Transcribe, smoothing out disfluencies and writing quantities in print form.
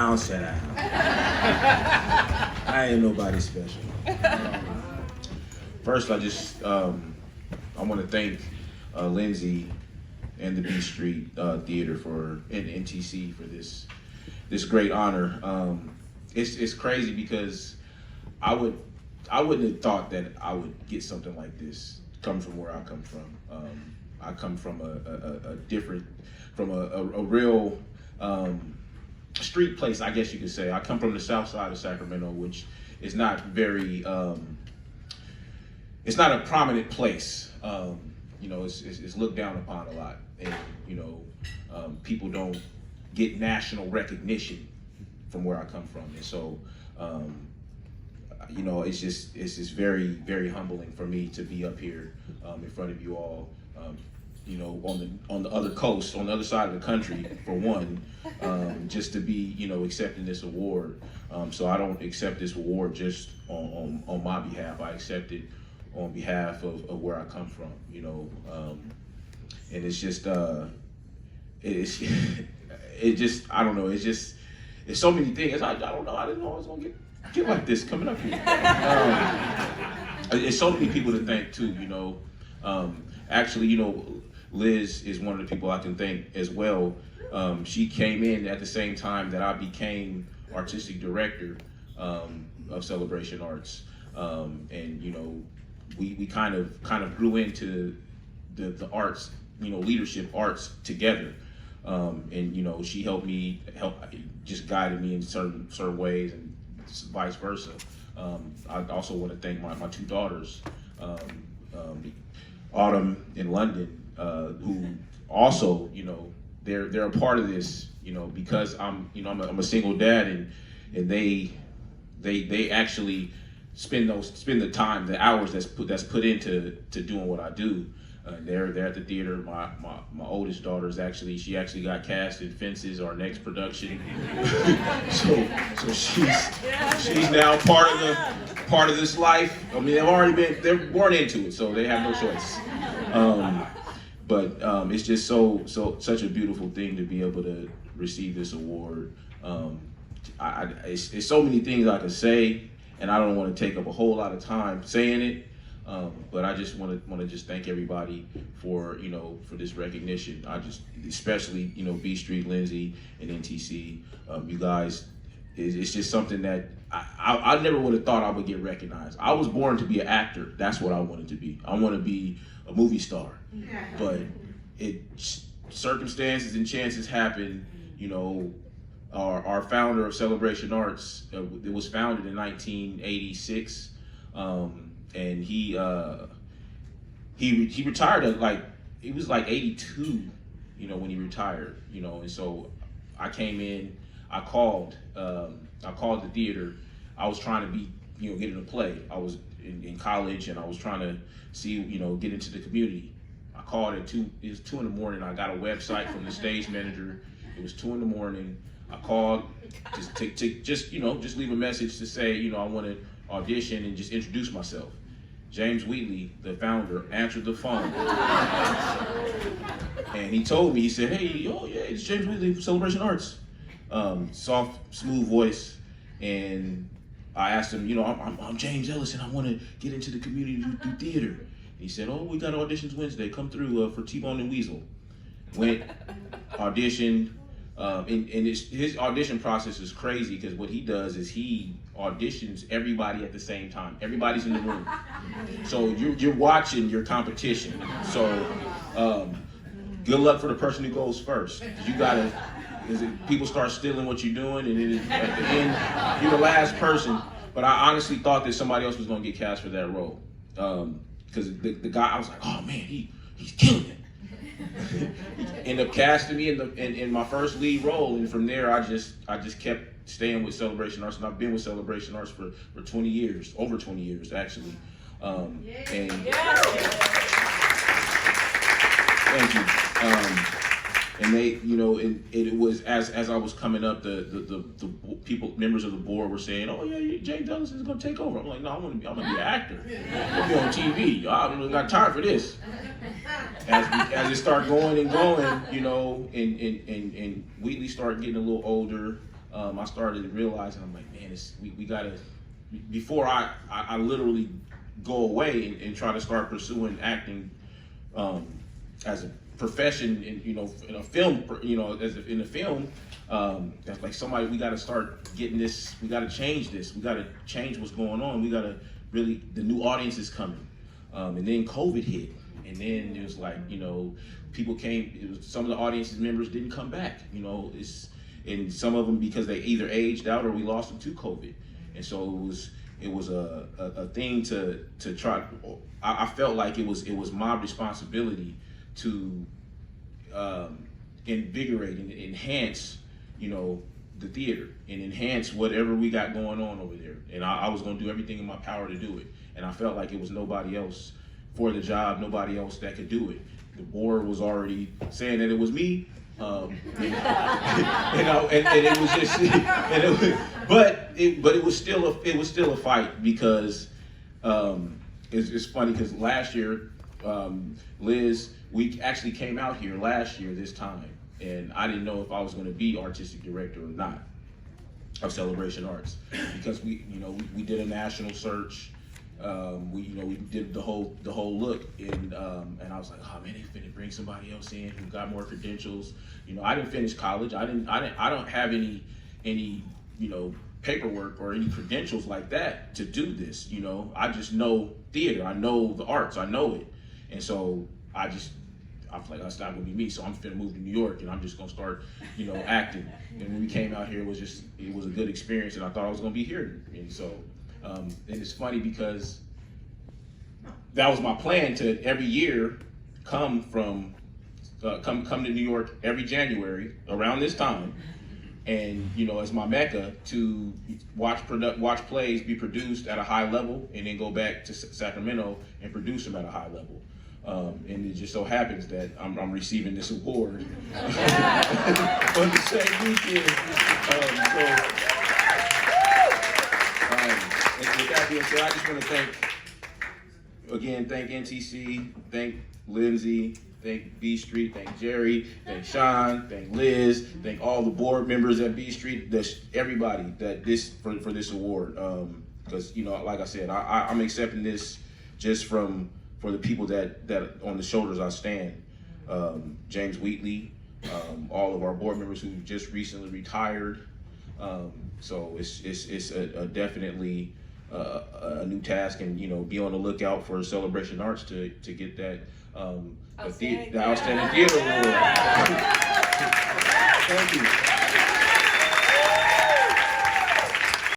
I'll sit down. I ain't nobody special. First, I want to thank Lindsay and the B Street Theater and NTC for this great honor. It's crazy because I wouldn't have thought that I would get something like this come from where I come from. I come from a real street place, I guess you could say. I come from the south side of Sacramento, which is not very, it's not a prominent place. It's looked down upon a lot, and people don't get national recognition from where I come from, and so it's just very, very humbling for me to be up here in front of you all. On the other coast, on the other side of the country, for one, just to be, accepting this award. So I don't accept this award just on my behalf. I accept it on behalf of where I come from, and it's just, I don't know, it's so many things. I don't know, I didn't know I was gonna get like this coming up here. It's so many people to thank too, Liz is one of the people I can thank as well. She came in at the same time that I became artistic director of Celebration Arts, and we kind of grew into the arts, leadership arts together, and she helped just guided me in certain ways, and vice versa. I also want to thank my two daughters, Autumn and London, who also, they're a part of this, because I'm a single dad, and they actually spend the time, the hours that's put into doing what I do. They're at the theater. My oldest daughter she actually got cast in Fences, our next production. so she's now part of this life. I mean, they're born into it, so they have no choice. But it's just such a beautiful thing to be able to receive this award. It's so many things I could say, and I don't want to take up a whole lot of time saying it. But I just want to just thank everybody for this recognition. Especially B Street, Lindsay, and NTC. You guys, it's just something that I never would have thought I would get recognized. I was born to be an actor. That's what I wanted to be. I want to be a movie star. But circumstances and chances happen. Our founder of Celebration Arts, it was founded in 1986. And he retired at it was 82, when he retired, and so I came in, I called the theater. I was trying to be, get in a play. I was in college, and I was trying to see, get into the community. I called at it was 2 in the morning. I got a website from the stage manager. It was 2 in the morning. I called just leave a message to say, I want to audition and just introduce myself. James Wheatley, the founder, answered the phone. And he told me, he said, "Hey, oh yeah, it's James Wheatley from Celebration Arts." Soft, smooth voice. And I asked him, I'm James Ellison. I want to get into the community to do theater. He said, "Oh, we got auditions Wednesday. Come through for T-Bone and Weasel." Went, auditioned. And his audition process is crazy because what he does is he auditions everybody at the same time. Everybody's in the room. So you're watching your competition. So good luck for the person who goes first. People start stealing what you're doing, and then at the end, you're the last person. But I honestly thought that somebody else was going to get cast for that role. Because the guy, I was like, oh man, he's killing it. He ended up casting me in my first lead role, and from there I just kept staying with Celebration Arts, and I've been with Celebration Arts for 20 years, over 20 years actually. And thank you. And they, and it was as I was coming up, the people, members of the board were saying, "Oh yeah, James Ellison is going to take over." I'm like, "No, I'm going to be an actor. I'm be on TV. I don't got time for this." As it started going and going, and Wheatley started getting a little older. I started realizing, I'm like, man, we gotta, before I literally go away and try to start pursuing acting as a profession in a film, in the film, that's like somebody, we got to start getting this, we got to change this, we got to change what's going on, we got to really, the new audience is coming. And then COVID hit, and then it was like, people came, some of the audience members didn't come back, and some of them because they either aged out or we lost them to COVID. And so it was a thing to try. I felt like it was my responsibility to invigorate and enhance, the theater and enhance whatever we got going on over there. And I was going to do everything in my power to do it. And I felt like it was nobody else for the job, nobody else that could do it. The board was already saying that it was me. And it was just, but it was still a fight because it's funny because last year, Liz, we actually came out here last year this time, and I didn't know if I was going to be artistic director or not of Celebration Arts because we did a national search. We did the whole look, and I was like, oh man, they finna bring somebody else in who got more credentials. I didn't finish college. I don't have any paperwork or any credentials like that to do this. I just know theater. I know the arts. I know it, and so I was like, that's not gonna be me. So I'm finna move to New York, and I'm just gonna start, acting. And when we came out here, it was a good experience, and I thought I was gonna be here, and so. And it's funny because that was my plan to every year come to New York every January around this time, and as my mecca to watch plays be produced at a high level, and then go back to Sacramento and produce them at a high level. And it just so happens that I'm receiving this award on the same weekend. And with that being said, I just want to thank NTC, thank Lindsay, thank B Street, thank Jerry, thank Sean, thank Liz, thank all the board members at B Street, everybody for this award. Because like I said, I'm accepting this just for the people that on the shoulders I stand. James Wheatley, all of our board members who just recently retired. So it's a definitely a new task, and be on the lookout for Celebration Arts to get that the Outstanding Theater Award. Thank you.